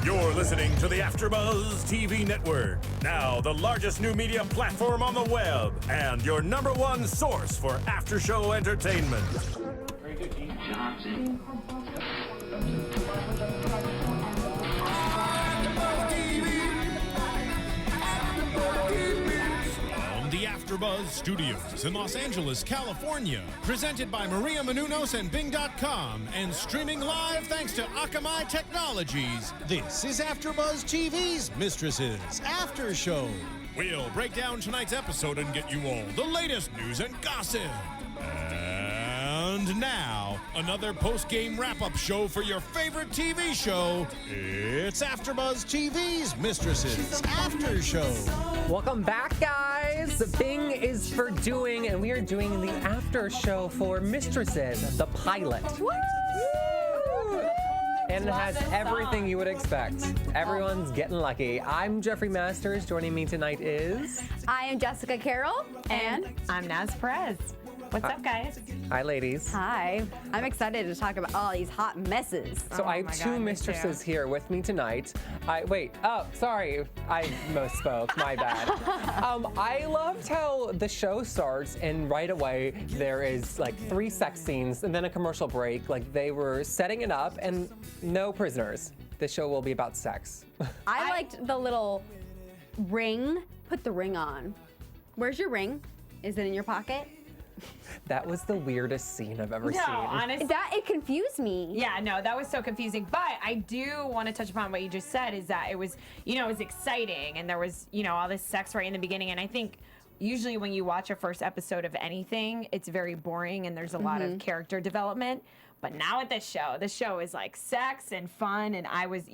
You're listening to the AFTERBUZZ TV Network, now the largest new media platform on the web, and your #1 source for after-show entertainment. Very good, Keith Johnson. The AFTERBUZZ Studios in Los Angeles, California. Presented by Maria Menounos and Bing.com and streaming live thanks to Akamai Technologies. This is AFTERBUZZ TV's Mistresses After Show. We'll break down tonight's episode and get you all the latest news and gossip. And now, another post-game wrap-up show for your favorite TV show. It's AFTERBUZZ TV's Mistresses After Show. Welcome back, guys. Bing is for doing, and we are doing the after show for Mistresses, the pilot. Woo! And it has everything you would expect. Everyone's getting lucky. I'm Jeffrey Masters. Joining me tonight is... I am Jessica Carroll. And I'm Perez. What's up, guys? Hi, ladies. Hi. I'm excited to talk about all these hot messes. So I have two mistresses here with me tonight. Sorry. I misspoke. My bad. I loved how the show starts and right away there is like 3 sex scenes and then a commercial break. Like they were setting it up and no prisoners. The show will be about sex. I liked the little ring. Put the ring on. Where's your ring? Is it in your pocket? That was the weirdest scene I've ever seen. No, honestly. It confused me. Yeah, no, that was so confusing. But I do want to touch upon what you just said, is that it was, it was exciting and there was, all this sex right in the beginning. And I think usually when you watch a first episode of anything, it's very boring and there's a lot of character development. But now at this show is like sex and fun, and I was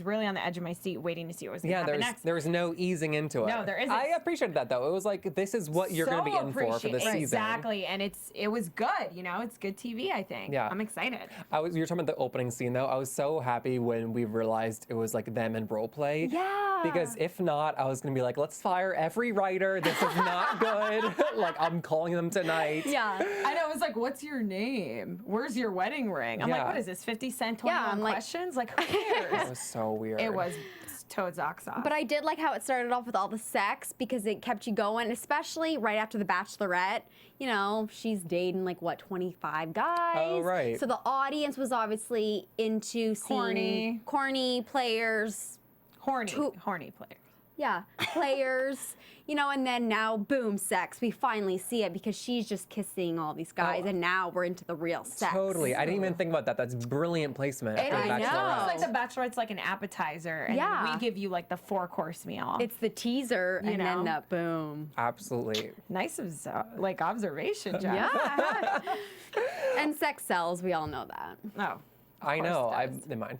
really on the edge of my seat waiting to see what was going to happen next. There was no easing into it. No, there isn't. I appreciated that though. It was like, this is what you're going to be in for this season. Exactly, and it was good. It's good TV. I think. Yeah, I'm excited. You were talking about the opening scene though. I was so happy when we realized it was like them in role play. Yeah. Because if not, I was going to be like, let's fire every writer. This is not good. Like I'm calling them tonight. Yeah. I know. It was like, what's your name? Where's your wedding ring? I'm like, what is this, 50 Cent 21 questions? Like, who cares? That was so weird. It was toad socks off. But I did like how it started off with all the sex because it kept you going, especially right after The Bachelorette. She's dating like, 25 guys? Oh, right. So the audience was obviously into seeing corny players. Horny players. Yeah, players, and then now, boom, sex. We finally see it because she's just kissing all these guys, and now we're into the real sex. Totally. I didn't even think about that. That's brilliant placement. I know. It's like The Bachelorette's like an appetizer, and we give you like the 4-course meal. It's the teaser, and then the boom. Absolutely. Nice observation, Jeff. Yeah. And sex sells. We all know that. Oh. I know. Never mind.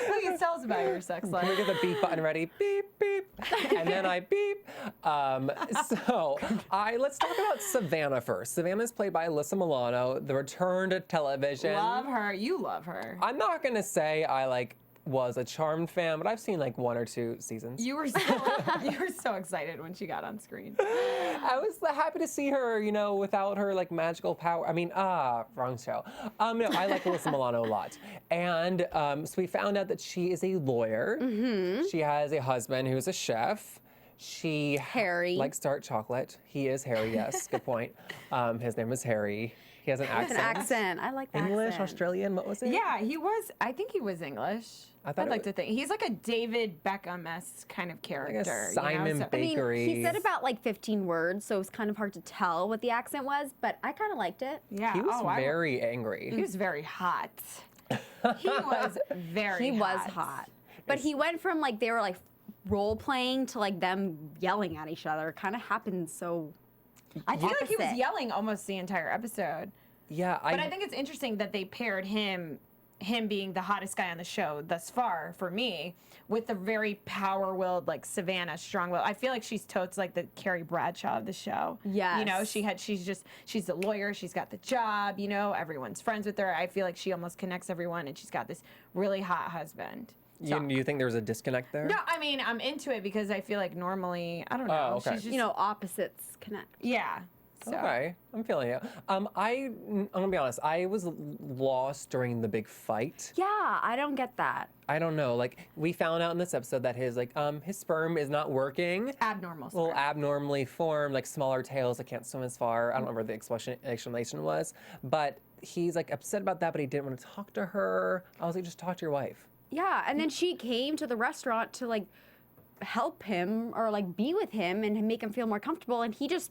Please tell us about your sex life. Can we get the beep button ready? Beep, beep. And then I beep. Let's talk about Savannah first. Savannah's played by Alyssa Milano, the return to television. Love her. You love her. I'm not going to say I was a Charmed fan, but I've seen 1 or 2 seasons. You were so excited when she got on screen. I was happy to see her, without her magical power. I mean, wrong show. No, I like Alyssa Milano a lot. And so we found out that she is a lawyer. Mm-hmm. She has a husband who's a chef. She Harry likes dark chocolate. He is Harry, yes, good point. His name is Harry. He has an accent. I like the English, accent. Australian, what was it? Yeah, he was. I think he was English. I'd like to think. He's like a David Beckham-esque kind of character. Like a Simon Bakery. He said about 15 words, so it was kind of hard to tell what the accent was, but I kind of liked it. Yeah. He was very angry. He was very hot. He was hot. But he went from they were role playing to them yelling at each other. It kind of happened so I feel like he was yelling almost the entire episode. Yeah, but I think it's interesting that they paired him being the hottest guy on the show thus far for me with the very power-willed Savannah, strong-willed. I feel like she's totes the Carrie Bradshaw of the show. Yes. She's a lawyer. She's got the job. Everyone's friends with her. I feel like she almost connects everyone, and she's got this really hot husband. You think there was a disconnect there? No, I mean, I'm into it because I feel like normally, I don't know. Oh, okay. She's just, opposites connect. Yeah. So. Okay, I'm feeling it. I'm gonna be honest. I was lost during the big fight. Yeah, I don't get that. I don't know. Like we found out in this episode that his sperm is not working. Abnormal. A little abnormally formed, like smaller tails. I can't swim as far. I don't remember what the explanation was, but he's like upset about that. But he didn't want to talk to her. I was like, just talk to your wife. Yeah, and then she came to the restaurant to like help him or like be with him and make him feel more comfortable, and he just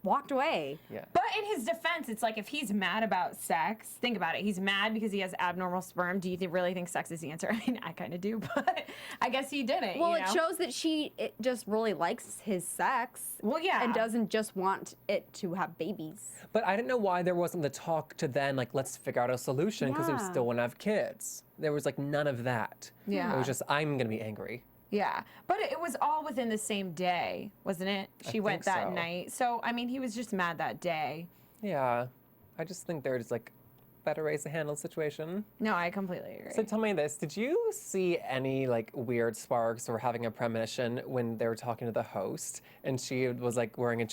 walked away. Yeah. But in his defense, it's like if he's mad about sex, think about it. He's mad because he has abnormal sperm. Do you really think sex is the answer? I mean, I kind of do, but I guess he didn't. Well, you know? it shows that it just really likes his sex. Well, yeah. And doesn't just want it to have babies. But I didn't know why there wasn't the talk to then like let's figure out a solution because we Yeah. still want to have kids. There was like none of that. Yeah. It was just I'm gonna be angry. Yeah, but it was all within the same day, wasn't it? She went think that so. night. So, I mean, he was just mad that day. Yeah. I just think there's like better ways to handle the situation. No, I completely agree. So tell me this, did you see any like weird sparks or having a premonition when they were talking to the host and she was like wearing a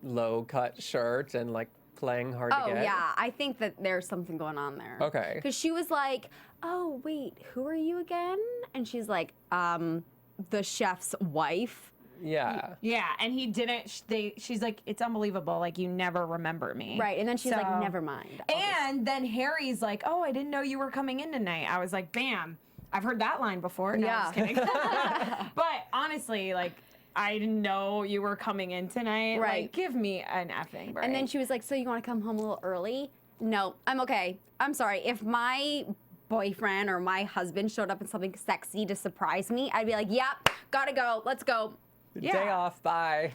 low cut shirt and like playing hard to Oh, get? yeah. I think that there's something going on there. Okay. Because she was like, oh, wait, who are you again? And she's like, the chef's wife. Yeah. Yeah, and he didn't. She's like, it's unbelievable. Like, you never remember me. Right. And then she's like, So- never mind. And then Harry's like, oh, I didn't know you were coming in tonight. I was like, bam. I've heard that line before. No, I'm just Yeah. kidding. But honestly, like, I didn't know you were coming in tonight. Right. Like, give me an effing break. And then she was like, so you want to come home a little early? No, I'm okay. I'm sorry. If my boyfriend or my husband showed up in something sexy to surprise me, I'd be like, yep, gotta go. Let's go. Yeah. Day off, bye.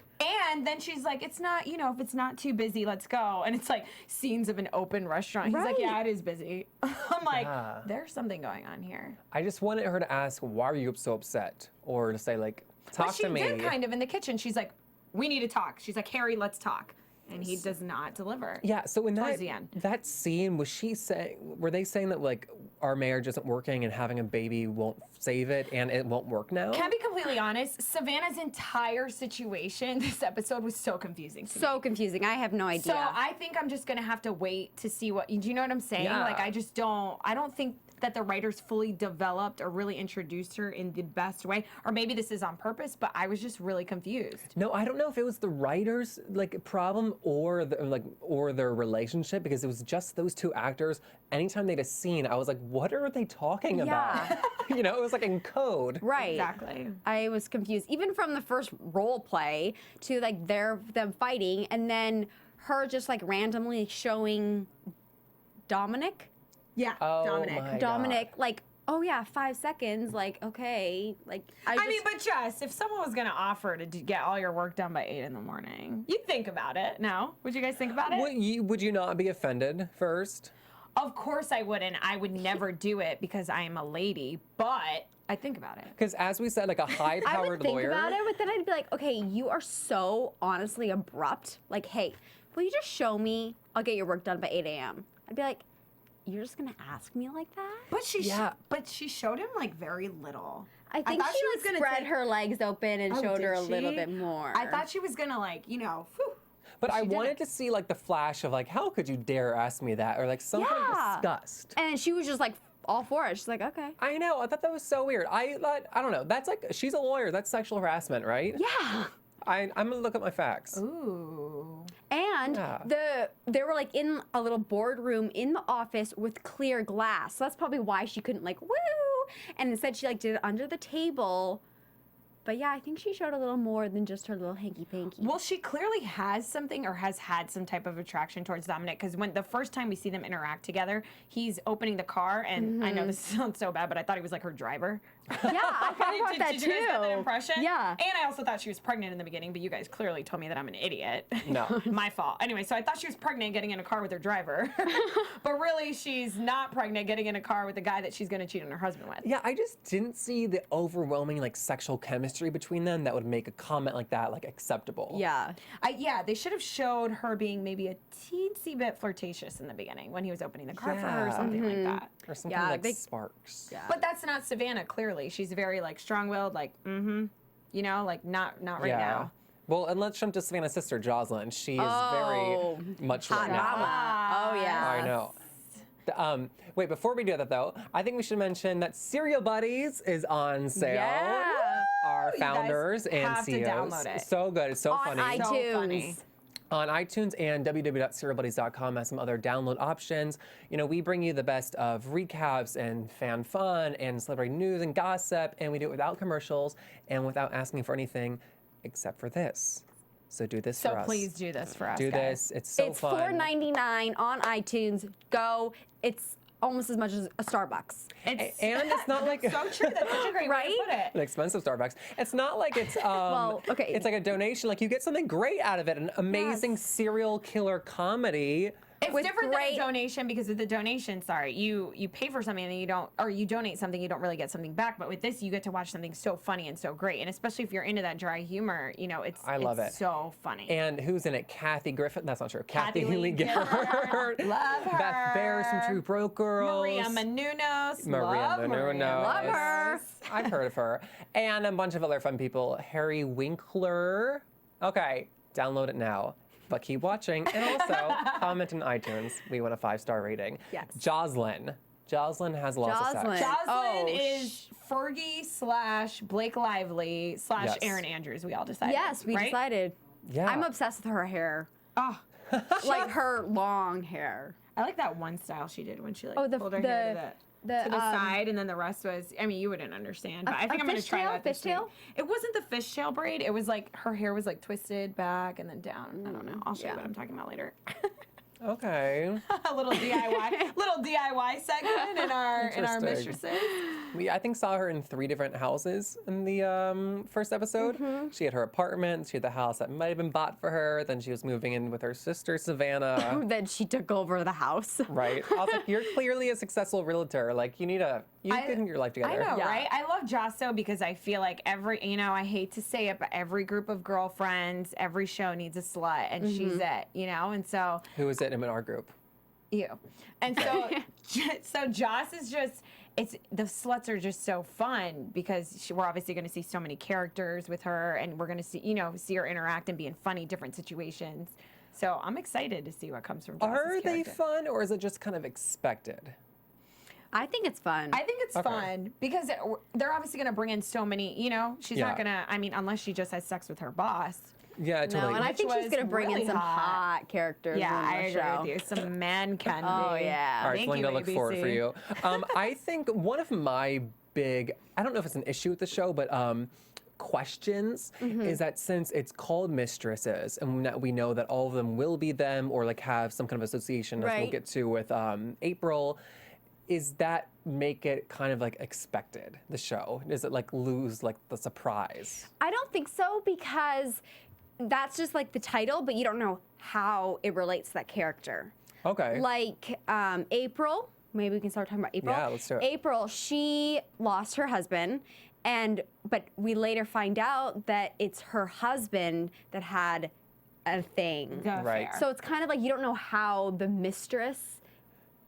And then she's like, it's not, if it's not too busy, let's go. And it's like scenes of an open restaurant. He's like, Right. yeah, it is busy. I'm like, Yeah. there's something going on here. I just wanted her to ask, why are you so upset? Or to say like, talk But she to me. did kind of in the kitchen. She's like, we need to talk. She's like, Harry, let's talk. And he does not deliver. Yeah, so in Towards the end. that scene, were they saying that like our marriage isn't working and having a baby won't save it and it won't work now? Can I be completely honest? Savannah's entire situation this episode was so confusing to me. So confusing. I have no idea. So I think I'm just gonna have to wait to see do you know what I'm saying? Yeah. Like I don't think that the writers fully developed or really introduced her in the best way. Or maybe this is on purpose, but I was just really confused. No, I don't know if it was the writers' like problem or their relationship because it was just those two actors. Anytime they had a scene, I was like, what are they talking about? Yeah. You know, it was like in code. Right. Exactly. I was confused. Even from the first role play to like them fighting and then her just like randomly showing Dominic. Yeah, Oh Dominic. my Dominic, like, oh yeah, 5 seconds. Like, okay. Like, I mean, but Jess, if someone was going to offer to get all your work done by 8 in the morning, you'd think about it. No? Would you guys think about it? Would you not be offended first? Of course I wouldn't. I would never do it because I am a lady, but I think about it. Because as we said, like a I would high-powered think lawyer. about it, but then I'd be like, okay, you are so honestly abrupt. Like, hey, will you just show me? I'll get your work done by 8 a.m. I'd be like, you're just gonna ask me like that? But Yeah. but she showed him like very little. I think thought she was like gonna spread take- her legs open and Oh, showed her did a little she? bit more. I thought she was gonna like, whew. But I She did wanted it. to see like the flash of like, how could you dare ask me that? Or like some kind of Yeah. disgust. And she was just like all for it. She's like, okay. I know. I thought that was so weird. I don't know. That's like, she's a lawyer. That's sexual harassment, right? Yeah. I'm gonna look at my facts. Ooh. And Yeah. they were like in a little boardroom in the office with clear glass. So that's probably why she couldn't like woo. And instead she like did it under the table. But yeah, I think she showed a little more than just her little hanky panky. Well, she clearly has something or has had some type of attraction towards Dominic because when the first time we see them interact together, he's opening the car, and I know this sounds so bad, but I thought he was like her driver. Yeah, I kind of thought that Did too. you guys get that impression? Yeah. And I also thought she was pregnant in the beginning, but you guys clearly told me that I'm an idiot. No. My fault. Anyway, so I thought she was pregnant getting in a car with her driver, but really she's not pregnant getting in a car with the guy that she's going to cheat on her husband with. Yeah, I just didn't see the overwhelming like sexual chemistry between them that would make a comment like that like acceptable. Yeah. They should have showed her being maybe a teensy bit flirtatious in the beginning when he was opening the car for her or Yeah. something like that. Or some Yeah, kind of like they- sparks. Yeah. But that's not Savannah, clearly. She's very like strong-willed, like, like not right Yeah. now. Well, and let's jump to Savannah's sister, Jocelyn. She is Oh, very much hot right now. mama. Oh yeah. I know. Wait, before we do that though, I think we should mention that Cereal Buddies is on sale. Yeah. Our You guys founders and have to CEOs. download it. So good. It's so On funny. So iTunes. funny. On iTunes and www.cerealbuddies.com has some other download options. You know, we bring you the best of recaps and fan fun and celebrity news and gossip, and we do it without commercials and without asking for anything except for this. So do this for So us. please do this for us, Do guys. this. It's so It's fun. $4.99 on iTunes. Go. It's almost as much as a Starbucks. It's And it's not like so true. That's such a great way Right? to put it. an expensive Starbucks. It's not like it's Well, okay. It's like a donation. Like you get something great out of it. An amazing Yes. serial killer comedy. It's with different great- than a donation because with the donation, you pay for something and then you don't, or you donate something, you don't really get something back. But with this, you get to watch something so funny and so great, and especially if you're into that dry humor, you know, I love it's it. so funny. And who's in it? Kathy Griffin. That's not true. Kathy Lee Gifford. Gifford. Love her. Beth Bears from True Broke Girls. Maria Menounos. Maria Love Maria Menounos. Love her. I've heard of her. And a bunch of other fun people. Harry Winkler. Okay, download it now. But keep watching. And also, comment in iTunes. We want a 5-star rating. Yes. Jocelyn. Jocelyn has lots of Jocelyn. sex. Jocelyn Oh, is Fergie / Blake Lively / Yes. Aaron Andrews. We all decided. Yes, we right? decided. Yeah. I'm obsessed with her hair. Oh, Like her long hair. I like that one style she did when she like Oh, the- pulled her the- hair to the the, side, and then the rest was. I mean, you wouldn't understand, but I think I'm gonna try fishtail? that this week. Fishtail? It wasn't the fishtail braid. It was like her hair was like twisted back and then down. I don't know. I'll show you yeah. what I'm talking about later. Okay. A little DIY segment in our Interesting. mistresses. I think saw her in 3 different houses in the first episode. She had her apartment. She had the house that might have been bought for her. Then she was moving in with her sister Savannah. Then she took over the house. Right. I was like, you're clearly a successful realtor. Like you getting your life I together. know, Yeah. right? I love Josso because I feel like I hate to say it, but every group of girlfriends, every show needs a slut, and she's it, you know? And so, Who is it in our group? you. And so, so Joss is just, the sluts are just so fun because we're obviously going to see so many characters with her, and we're going to see her interact and be in funny, different situations. So I'm excited to see what comes from Joss's Are they character. fun or is it just kind of expected? I think it's fun. I think it's Okay. fun because they're obviously going to bring in so many, she's Yeah. not going to, I mean, unless she just has sex with her boss. Yeah, no, totally. and I Which think she's was gonna bring really in some hot. hot characters. Yeah, in I the agree show. with you. Some man candy. Oh, yeah. All right, Thank Linda, you, look forward ABC. for you. I think one of my big, I don't know if it's an issue with the show, but questions is that since it's called Mistresses, and we know that all of them will be them or like have some kind of association, as we'll Right. get to with April, is that make it kind of like expected, the show? Does it like lose like the surprise? I don't think so because that's just like the title, but you don't know how it relates to that character. Okay. Like April, maybe we can start talking about April. Yeah, let's do it. April, she lost her husband, but we later find out that it's her husband that had a thing. The Right. affair. So it's kind of like you don't know how the mistress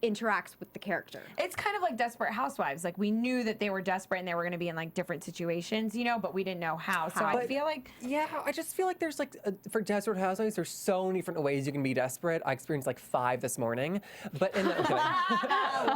interacts with the character. It's kind of like Desperate Housewives. Like we knew that they were desperate and they were going to be in like different situations, but we didn't know how. So I But- feel like Yeah, I just feel like there's like, for Desperate Housewives, there's so many different ways you can be desperate. I experienced like 5 this morning. But in the,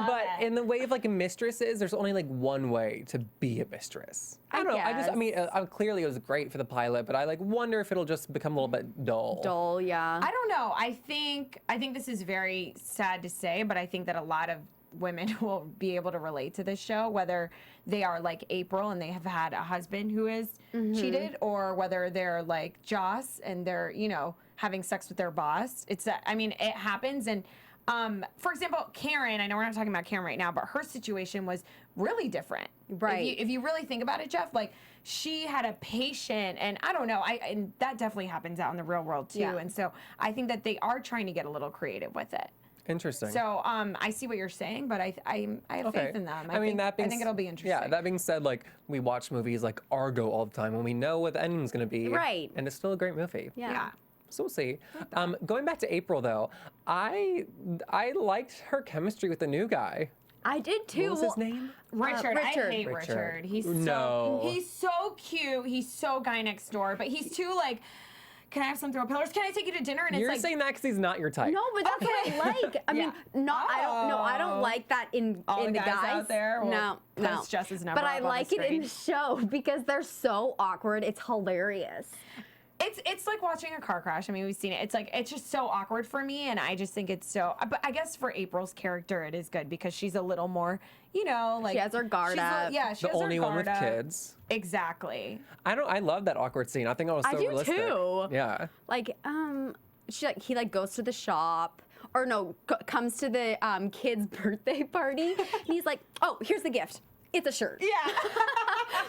but in the way of like mistresses, there's only like one way to be a mistress. I don't know. I mean, clearly it was great for the pilot, but I like wonder if it'll just become a little bit dull. Dull, yeah. I don't know. I think this is very sad to say, but I think that a lot of women will be able to relate to this show, whether they are like April and they have had a husband who is cheated, or whether they're like Joss and they're, having sex with their boss. It happens. And for example, Karen, I know we're not talking about Karen right now, but her situation was really different. Right. If you really think about it, Jeff, like she had a patient, and I don't know, and that definitely happens out in the real world too. Yeah. And so I think that they are trying to get a little creative with it. Interesting. So I see what you're saying, but I have faith in them. I think it'll be interesting. Yeah, that being said, like we watch movies like Argo all the time when we know what the ending's gonna be. Right. And it's still a great movie. yeah. So we'll see. Going back to April though, I liked her chemistry with the new guy. I did too. What was his name? Richard, I Richard. hate Richard. Richard. He's No. so cute. He's so guy next door, but he's too like can I have some throw pillows? Can I take you to dinner? And You're it's like, saying that because he's not your type. No, but that's what I like. I mean, I don't like that in all the the guys out there will no. post Jess's number But I up on like the it in screen. the show because they're so awkward. It's hilarious. It's like watching a car crash. I mean, we've seen it. It's just so awkward for me, and I just think it's so. But I guess for April's character, it is good because she's a little more, like She has her guard she's up. Yeah, she The has only her one guard with up. kids. Exactly. I love that awkward scene. I think it was so I do realistic. too. Yeah. Like, he goes to the shop, or no, comes to the kid's birthday party, and he's like, oh, here's the gift. It's a shirt. Yeah.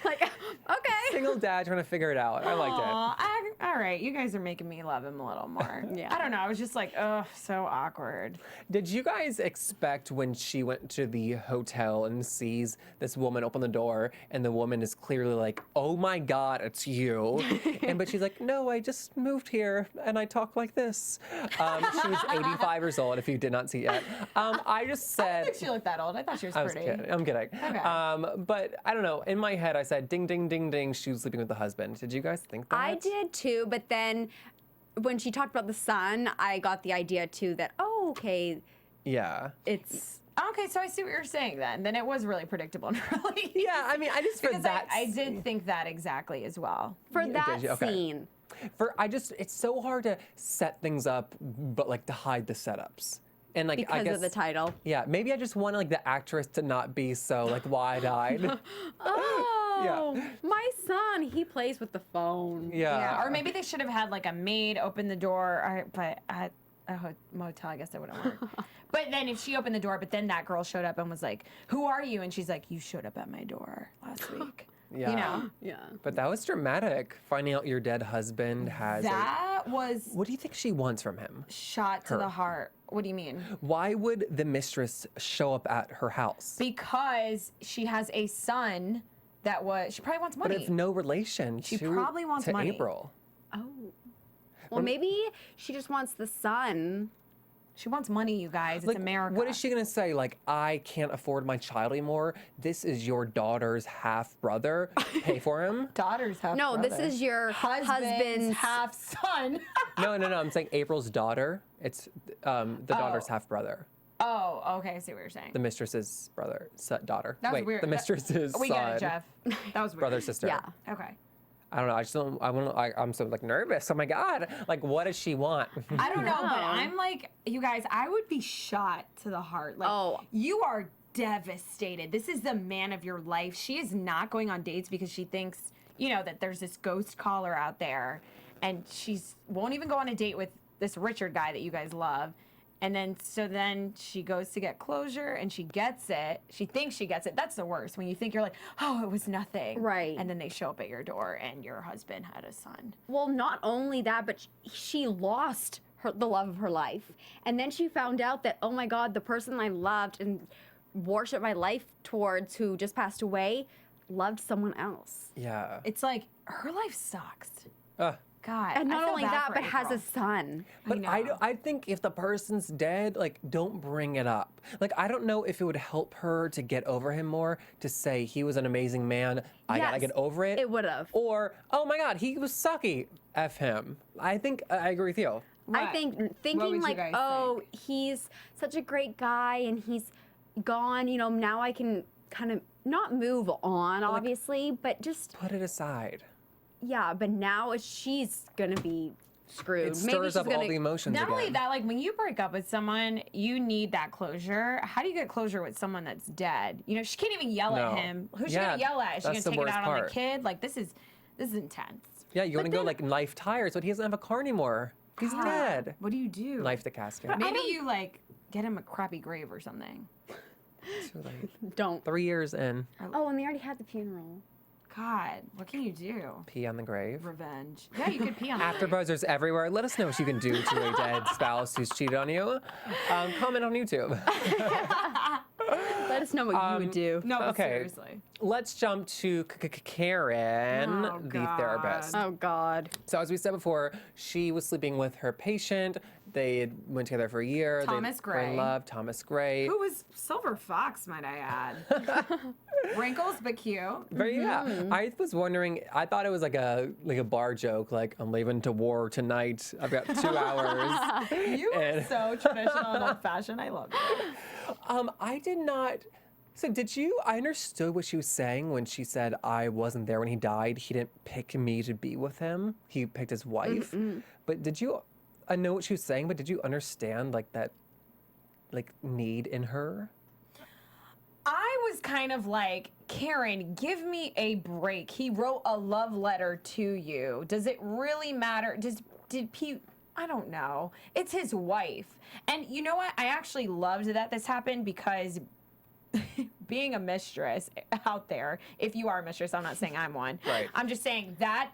Like, okay. Single dad trying to figure it out. I liked it. All right, you guys are making me love him a little more. Yeah. I don't know. I was just like, oh, so awkward. Did you guys expect when she went to the hotel and sees this woman open the door and the woman is clearly like, oh my God, it's you. But she's like, no, I just moved here and I talk like this. She was 85 years old, if you did not see it. I just I said. don't think she looked that old. I thought she was I was pretty. kidding. I'm kidding. Okay. But I don't know. In my head, I said, ding, ding, ding, ding. She was sleeping with the husband. Did you guys think that? I did too, but then when she talked about the son, I got the idea too that, oh, okay, Yeah. it's. Okay, so I see what you're saying then. Then it was really predictable and really. Yeah, I mean, I just for Because that. I did think that exactly as well. For Yeah, that did you? Okay. scene. It's so hard to set things up, but like to hide the setups. And like, I Because guess, of the title. Yeah, maybe I just wanted like the actress to not be so like wide-eyed. Oh, my son, he plays with the phone. Yeah, or maybe they should have had like a maid open the door, but at a motel, I guess that wouldn't work. But then if she opened the door, but then that girl showed up and was like, who are you? And she's like, you showed up at my door last week. Yeah. You know? Yeah. But that was dramatic. Finding out your dead husband has. That was What do you think she wants from him? shot to Her. the heart. What do you mean? Why would the mistress show up at her house? Because she has a son she probably wants But money. it's no relation. She to, probably wants to money. April. Oh. Well, maybe she just wants the son. She wants money, you guys. It's Like, America. what is she gonna say? Like, I can't afford my child anymore. This is your daughter's half brother. Pay for him. Daughter's half No, brother. this is your husband's. half son. No. I'm saying April's daughter. It's the daughter's half brother. Oh, okay. I see what you're saying. The mistress's brother, daughter. That was Wait, weird. the mistress's We son. get it, Jeff. That was weird. Brother, sister. Yeah. Okay. I don't know. I just don't. I'm so like nervous. Oh my God. Like, what does she want? I don't know, but No. I'm like, you guys, I would be shot to the heart. Like, Oh. you are devastated. This is the man of your life. She is not going on dates because she thinks, that there's this ghost caller out there, and won't even go on a date with this Richard guy that you guys love. And then she goes to get closure and she gets it. She thinks she gets it. That's the worst. When you think you're like, oh, it was nothing. Right. And then they show up at your door and your husband had a son. Well, not only that, but she lost the love of her life. And then she found out that, oh my God, the person I loved and worshiped my life towards, who just passed away, loved someone else. Yeah. It's like, her life sucks. God. And I not feel only bad that, for but has April. a son. But know. I think if the person's dead, like, don't bring it up. Like, I don't know if it would help her to get over him more to say he was an amazing man. I gotta Yes, get over it. it would've. Or, oh my God, he was sucky. F him. I think I agree with you. I What? think What thinking would you like, guys oh, he's such a great guy and he's gone, now I can kind of not move on, obviously, but just, Put it aside. yeah, but now she's gonna be screwed. It Maybe stirs she's up all gonna, the emotions Not again. only that, like when you break up with someone, you need that closure. How do you get closure with someone that's dead? She can't even yell No. at him. Who's she Yeah, gonna yell at? Is she that's gonna the take it worst out on the part. kid? Like this is intense. Yeah, you want to go like life tires, but he doesn't have a car anymore. He's God, dead. What do you do? Life the casket. Maybe you like get him a crappy grave or something. Too late. don't. 3 years in, Oh, and they already had the funeral. God, what can you do? pee on the grave. Revenge. Yeah, you could pee on After buzzers everywhere. Let us know what you can do to a dead spouse who's cheated on you. Comment on YouTube. Let Let us know what you would do. No, but Okay. seriously. Let's jump to Karen, Oh, the God. therapist. Oh God. So as we said before, she was sleeping with her patient. They had went together for a year. Thomas They were in Gray. love. Thomas Gray. Who was Silver Fox, might I add? Wrinkles, but cute. But yeah, I was wondering. I thought it was like a bar joke. Like, I'm leaving to war tonight. I've got 2 hours. You are so traditional and old-fashioned. I love it. I did not. So did you? I understood what she was saying when she said I wasn't there when he died. He didn't pick me to be with him. He picked his wife. But did you? I know what she was saying, but did you understand like that, like need in her? I was kind of like, Karen, give me a break. He wrote a love letter to you. Does it really matter? Did Pete? I don't know. It's his wife. And you know what? I actually loved that this happened because being a mistress out there, if you are a mistress, I'm not saying I'm one. Right. I'm just saying that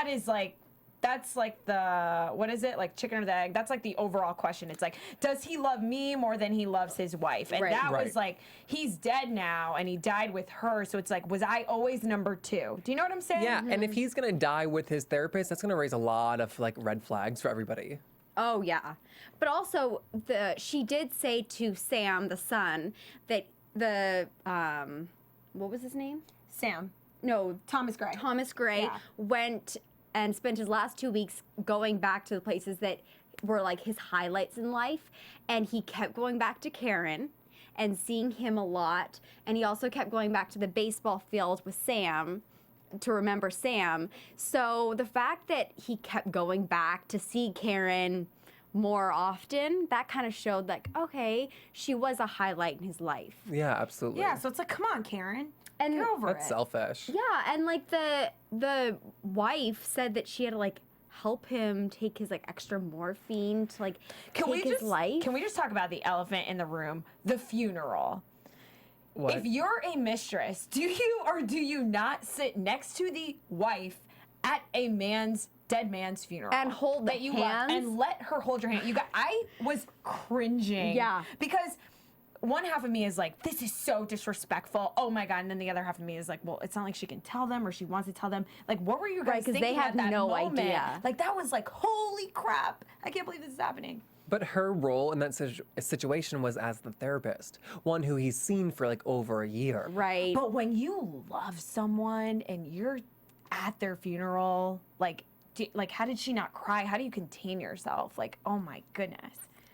is like, that's like the, what is it? Like chicken or the egg? That's like the overall question. It's like, does he love me more than he loves his wife? And Right. that Right. was like, he's dead now and he died with her. So it's like, was I always number two? Do you know what I'm saying? Yeah, and if he's gonna die with his therapist, that's gonna raise a lot of like red flags for everybody. Oh yeah. But also she did say to Sam, the son, that the what was his name? Sam. No, Thomas Gray. Thomas Gray Yeah. went and spent his last 2 weeks going back to the places that were like his highlights in life, and he kept going back to Karen and seeing him a lot, and he also kept going back to the baseball field with Sam to remember Sam. So the fact that he kept going back to see Karen more often, that kind of showed like, okay, she was a highlight in his life. Yeah, absolutely. Yeah, so it's like, come on, Karen. And Get over That's it. selfish. yeah, and like the wife said that she had to like help him take his like extra morphine to like take his life. Can we just talk about the elephant in the room? The funeral. What? If you're a mistress, do you or do you not sit next to the wife at a dead man's funeral And hold the that you loved hands? and let her hold your hand? I was cringing. Yeah. Because one half of me is like, this is so disrespectful. Oh my God. And then the other half of me is like, well, it's not like she can tell them or she wants to tell them. Like, what were you guys Right, 'cause they thinking have at that no moment? idea. Like, that was like, holy crap. I can't believe this is happening. But her role in that situation was as the therapist, one who he's seen for like over a year. Right. But when you love someone and you're at their funeral, like, how did she not cry? How do you contain yourself? Like, oh my goodness.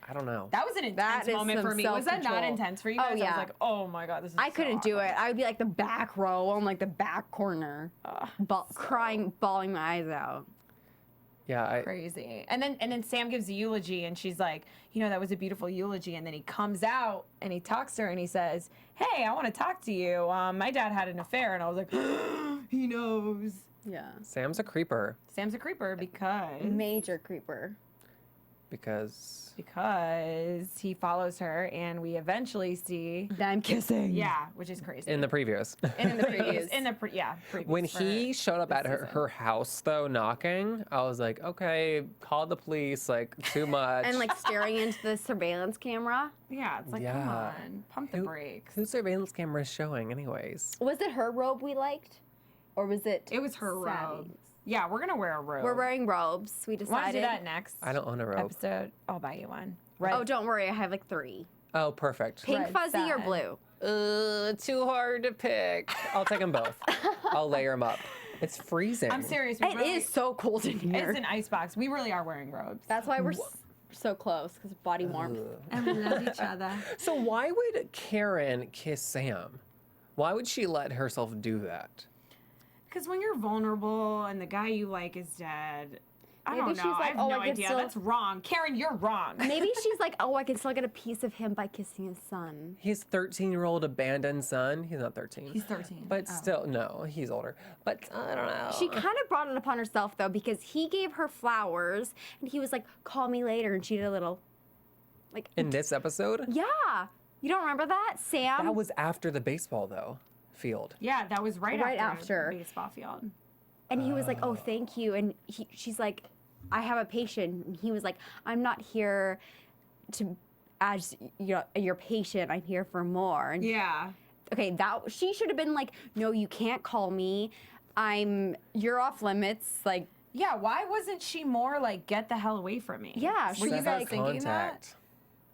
I don't know. That was an intense That is moment some for me. Was that not self-control. intense for you Oh, guys? I yeah. was like, oh my God, this is I so couldn't do awkward. it. I would be like the back row on like the back corner, crying, bawling my eyes out. Yeah, Crazy. And then Sam gives a eulogy and she's like, you know, that was a beautiful eulogy. And then he comes out and he talks to her and he says, hey, I want to talk to you. My dad had an affair. And I was like, he knows. Yeah. Sam's a creeper Sam's a creeper because Major creeper. because he follows her and we eventually see Them kissing. yeah, which is crazy. in the previous. in the previous previous When for he showed up at this season. her house though, knocking, I was like, okay, call the police, like too much. And like staring into the surveillance camera. Yeah, it's like, come Yeah. on, pump the brakes. Whose surveillance camera is showing anyways? Was it her robe we liked? Or was it It was her robe. Savvy's? Yeah, we're gonna wear a robe. We're wearing robes. We Want to decided. do that next I don't own a robe. episode? I'll buy you one. Red. Oh, don't worry. I have like 3. Oh, perfect. Pink, Red fuzzy, or satin. blue? Too hard to pick. I'll take them both. I'll layer them up. It's freezing. I'm serious. We It really, is so cold in here. It's an icebox. We really are wearing robes. That's why we're so close, because body warmth. And we love each other. So why would Karen kiss Sam? Why would she let herself do that? Because when you're vulnerable and the guy you like is dead, I Maybe don't she's know. like, I have oh, no I can idea. still- That's wrong. Karen, you're wrong. Maybe she's like, oh, I can still get a piece of him by kissing his son. His 13-year-old abandoned son. He's not 13. He's 13. But Oh. still, no, he's older. But I don't know. She kind of brought it upon herself, though, because he gave her flowers, and he was like, call me later, and she did a little, like, In this episode? yeah. You don't remember that? Sam? That was after the baseball, though, field. Yeah, that was right Right after after. the baseball field. And he was like, oh, thank you. And she's like, I have a patient. And he was like, I'm not here to as your patient, I'm here for more. And Yeah. okay, that she should have been like, no, you can't call me. You're off limits. Like, Yeah, why wasn't she more like, get the hell away from me? Yeah, Were she you was guys like- thinking that? Contact.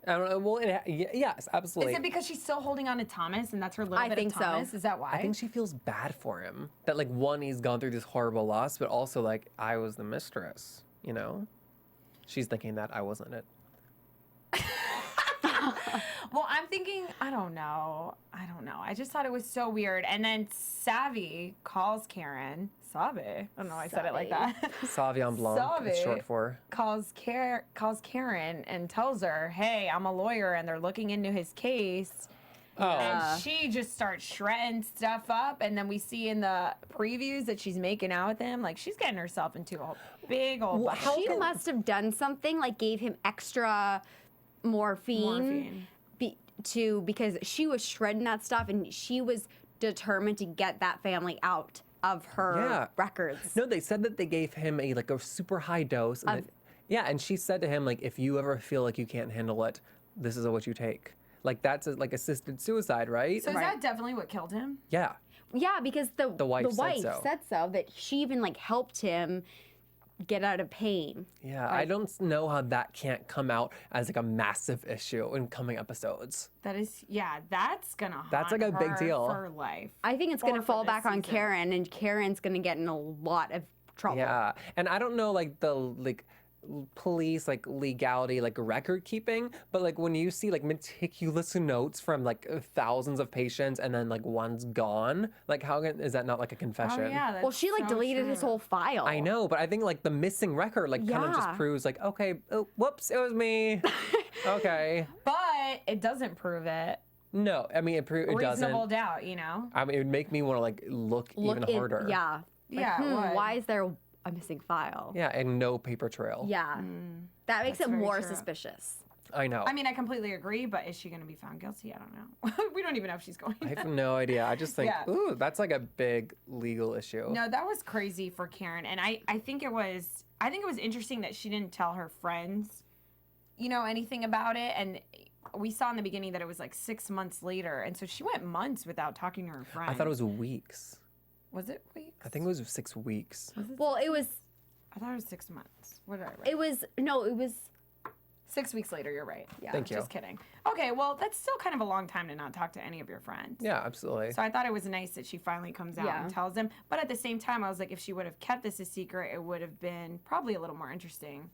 I don't know. Well, yes, absolutely. Is it because she's still holding on to Thomas and that's her little I bit think of so. Thomas? Is that why? I think she feels bad for him. That like one, he's gone through this horrible loss, but also like I was the mistress. You know, she's thinking that I wasn't it. Well, I'm thinking, I don't know. I just thought it was so weird. And then Savvy calls Karen. Savvy. I don't know why I said it like that. Savion Blanc, it's Savvy short for. calls Karen and tells her, hey, I'm a lawyer and they're looking into his case. Oh, And she just starts shredding stuff up. And then we see in the previews that she's making out with him. Like, she's getting herself into a big old bucket. she must have done something like gave him extra morphine. Because she was shredding that stuff and she was determined to get that family out of her records. No, they said that they gave him a super high dose. And and she said to him like, if you ever feel like you can't handle it, this is what you take. Like that's like assisted suicide, right? So is that definitely what killed him? Yeah. Yeah, because the wife said so. that she even like helped him get out of pain. Yeah, I don't know how that can't come out as like a massive issue in coming episodes. That is, that's gonna haunt That's, like, a big her deal. for life. I think it's Or gonna for fall this back on season. Karen, and Karen's gonna get in a lot of trouble. Yeah, and I don't know like the police legality record keeping, but like when you see like meticulous notes from like thousands of patients and then like one's gone, like how is that not like a confession? Oh yeah, that's Well, she like so deleted his true. whole file. I know, but I think like the missing record kind of just Yeah. proves like, okay, oh, whoops, it was me. Okay. But it doesn't prove it. No, I mean it Reasonable doesn't. doubt, you know. I mean, it would make me want to like look even harder. Yeah. Like, Yeah, it would. why is there a missing file? Yeah, and no paper trail. Yeah. That makes That's it very more true. suspicious. I know. I mean, I completely agree, but is she going to be found guilty? I don't know. We don't even know if she's going. I have no idea. I just think, Yeah. ooh, that's like a big legal issue. No, that was crazy for Karen, and I think it was interesting that she didn't tell her friends, anything about it, and we saw in the beginning that it was like 6 months later, and so she went months without talking to her friends. I thought it was weeks. Was it weeks? I think it was 6 weeks. Well, it was. I thought it was 6 months. What did I write? It was. 6 weeks later. You're right. Yeah. Thank you. Just kidding. Okay, well, that's still kind of a long time to not talk to any of your friends. Yeah, absolutely. So I thought it was nice that she finally comes out and tells them. But at the same time, I was like, if she would have kept this a secret, it would have been probably a little more interesting.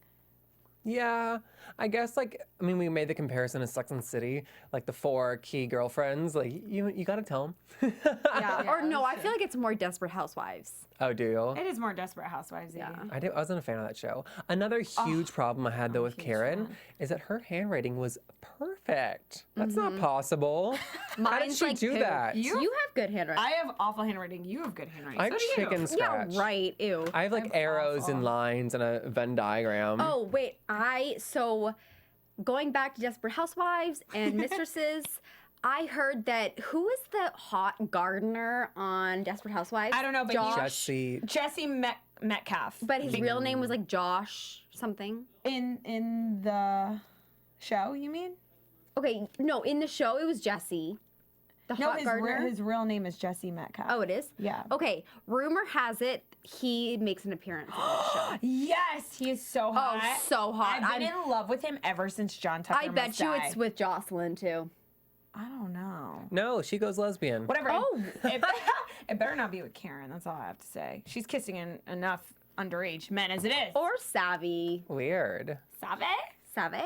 Yeah, I guess we made the comparison to Sex and the City, like the 4 key girlfriends. Like you gotta tell them. Yeah. Or no, I feel like it's more Desperate Housewives. Oh, do you? It is more Desperate Housewives. Yeah. I wasn't a fan of that show. Another huge problem I had though with huge Karen fan. is that her handwriting was perfect. That's not possible. How did Mine's she like do poo. that? You have good handwriting. I have awful handwriting. You have good handwriting. I have so do you. chicken yeah, scratch. right. Ew. I have like arrows awful. and lines and a Venn diagram. Oh, wait. So going back to Desperate Housewives and Mistresses, I heard that who is the hot gardener on Desperate Housewives? I don't know, but Jesse. Metcalf. But his real name was like Josh something. In the show, you mean? Okay, no, in the show it was Jesse. The No, hot gardener. his real name is Jesse Metcalf. Oh, it is? Yeah. Okay, rumor has it he makes an appearance on the show. Yes, he is so hot. Oh, so hot. I've been in love with him ever since John Tucker I bet Must you Die. it's with Jocelyn too. I don't know. No, she goes lesbian. Whatever. Oh. It better not be with Karen. That's all I have to say. She's kissing enough underage men as it is. Or Savvy. Weird. Save? Savvy?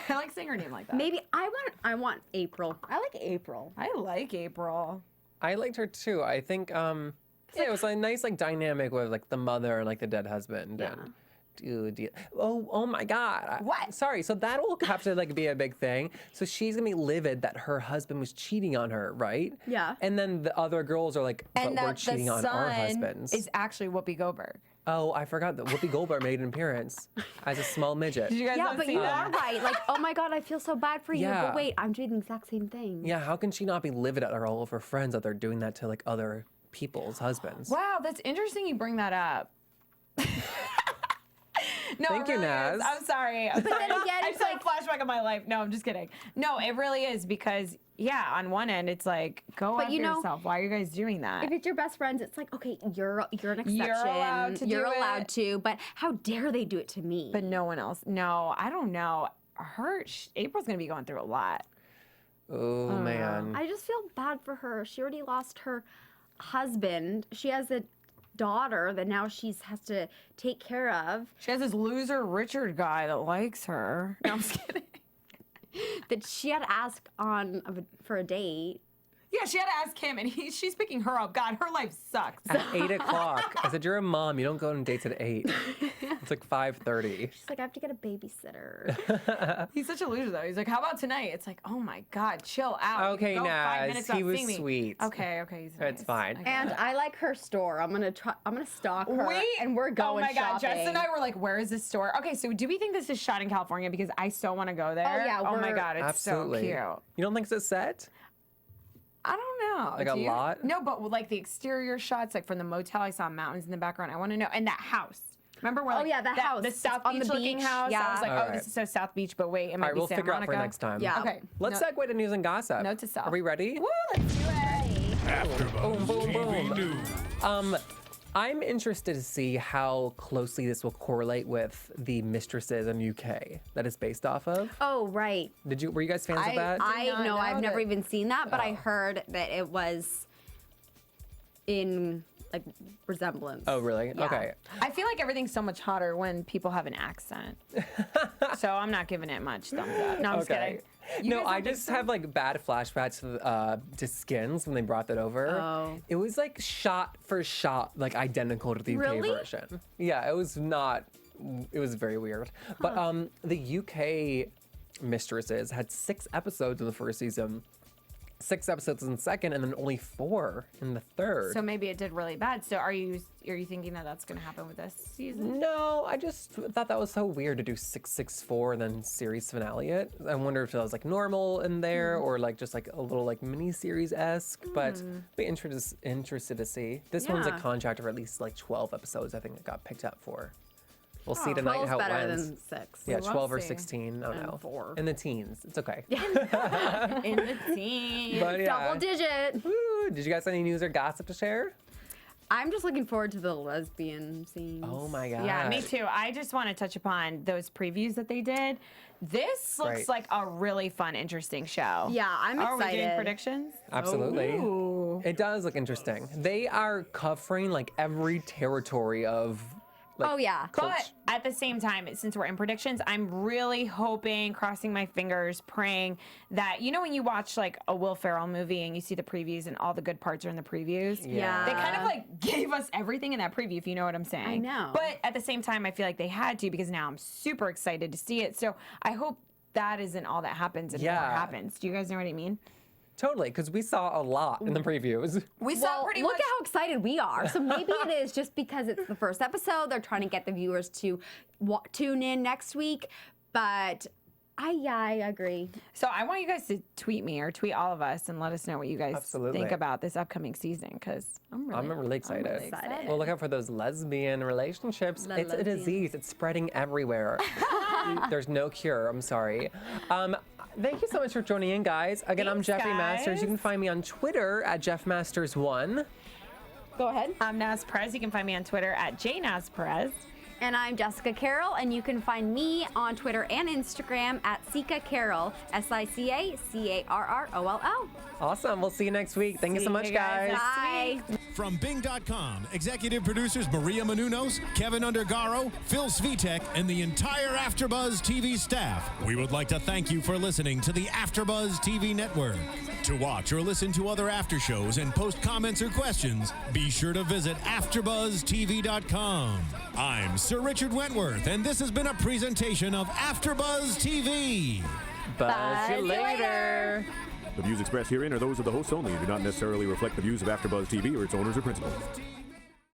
I like saying her name like that. Maybe I want April. I like April. I like April. I liked her too. I think it was a nice dynamic with the mother and the dead husband. Yeah. And dude, oh my God. What? Sorry. So that will have to be a big thing. So she's gonna be livid that her husband was cheating on her, right? Yeah. And then the other girls are like, but And we're that cheating the on son our husbands. is actually Whoopi Goldberg. Oh, I forgot that Whoopi Goldberg made an appearance as a small midget. Did you guys Yeah, not but see you that? are right. Like, oh my God, I feel so bad for you. Yeah. But wait, I'm doing the exact same thing. Yeah, how can she not be livid at all of her friends that they're doing that to other people's husbands? Wow, that's interesting you bring that up. No, Thank it you, really Naz. is. I'm sorry. then again, I it's just had a flashback of my life. No, I'm just kidding. No, it really is because, yeah, on one end, it's like, go But after you know, yourself. Why are you guys doing that? If it's your best friends, it's like, okay, you're an exception. You're allowed to You're do allowed it. to, but how dare they do it to me? But no one else. No, I don't know. April's going to be going through a lot. Oh, man. I just feel bad for her. She already lost her husband. She has a daughter that now she has to take care of. She has this loser Richard guy that likes her. No, I'm just kidding. That she had to ask for a date. Yeah, she had to ask him, and she's picking her up. God, her life sucks. At 8 o'clock. I said, you're a mom. You don't go on dates at 8. It's like 5:30. She's like, I have to get a babysitter. He's such a loser, though. He's like, how about tonight? It's like, oh my God, chill out. Okay, You can go 5 Naz, minutes he without was seeing me. sweet. Okay, he's nice. It's fine. I get And it. I like her store. I'm gonna stalk her, and we're going Oh my God, shopping. Jess and I were like, where is this store? Okay, so do we think this is shot in California? Because I still want to go there. Oh, yeah, Oh my we're- God, it's Absolutely. so cute. You don't think it's a set? I don't know. Like Do a you? lot? No, but like the exterior shots, like from the motel, I saw mountains in the background. I want to know. And that house. Remember where? Oh, like, yeah, the house. the It's South on the Beach looking beach. house. I Yeah. was like, All oh, right. this is so South Beach, but wait, it All might right, be we'll Santa figure out for Monica. next time. Yeah. Okay. Let's segue to news and gossip. Note to self. Are we ready? Woo, let's do it. AfterBuzz boom, TV boom. News. I'm interested to see how closely this will correlate with the Mistresses in UK that it's based off of. Oh, right. Were you guys fans of that? I not know know I've never that- even seen that, but I heard that it was in like resemblance. Oh, really? Yeah. Okay. I feel like everything's so much hotter when people have an accent. So I'm not giving it much thumbs up. No, I'm just kidding. You No, guys I don't think just so? have like bad flashbacks to Skins when they brought that over. Oh. It was like shot for shot, like identical to the UK Really? version. Yeah, it was not. It was very weird. But the UK Mistresses had 6 episodes in the first season, 6 episodes in the second, and then only 4 in the third. So maybe it did really bad. So are you thinking that that's going to happen with this season? No, I just thought that was so weird to do 664 and then series finale it. I wonder if that was like normal in there or like just like a little like mini series esque. But be interested to see. This one's a Yeah. contract of at least like 12 episodes. I think it got picked up for. We'll see 12's tonight how it better ends. than 6. Yeah, We'll 12 or see. 16. I don't And know. 4. In the teens. It's okay. In the team. But yeah. Double digit. Woo. Did you guys have any news or gossip to share? I'm just looking forward to the lesbian scenes. Oh my god. Yeah, me too. I just want to touch upon those previews that they did. This looks Right. like a really fun, interesting show. Yeah, I'm Are we doing excited. predictions? Absolutely. Ooh. It does look interesting. They are covering like every territory of. Like, Oh, yeah. But at the same time, since we're in predictions, I'm really hoping, crossing my fingers, praying that, you know, when you watch like a Will Ferrell movie and you see the previews and all the good parts are in the previews? Yeah. They kind of like gave us everything in that preview, if you know what I'm saying. I know. But at the same time, I feel like they had to because now I'm super excited to see it. So I hope that isn't all that happens and more Yeah. happens. Do you guys know what I mean? Totally, because we saw a lot in the previews. We Well, look at how excited we are. So maybe it is just because it's the first episode. They're trying to get the viewers to tune in next week. But I agree. So I want you guys to tweet me or tweet all of us and let us know what you guys Absolutely. think about this upcoming season because I'm really excited. excited. Well, look out for those lesbian relationships. The It's a lesbian. disease. It's spreading everywhere. There's no cure. I'm sorry. Thank you so much for joining in, guys. Again, I'm Thanks, Jeffrey Masters. You can guys. find me on Twitter at JeffMasters1. Go ahead. I'm Naz Perez. You can find me on Twitter at JNazPerez. And I'm Jessica Carroll, and you can find me on Twitter and Instagram at Sika Carroll, SICACARROLL. Awesome. We'll see you next week. Thank you so See much, you guys guys. next Bye. From Bing.com, executive producers Maria Menounos, Kevin Undergaro, Phil Svitek, and the entire AfterBuzz TV staff. We would like to thank you for listening to the AfterBuzz TV network. To watch or listen to other after shows and post comments or questions, be sure to visit AfterBuzzTV.com. I'm Sir Richard Wentworth, and this has been a presentation of AfterBuzz TV. Buzz you you later. The views expressed herein are those of the hosts only and do not necessarily reflect the views of AfterBuzz TV or its owners or principals.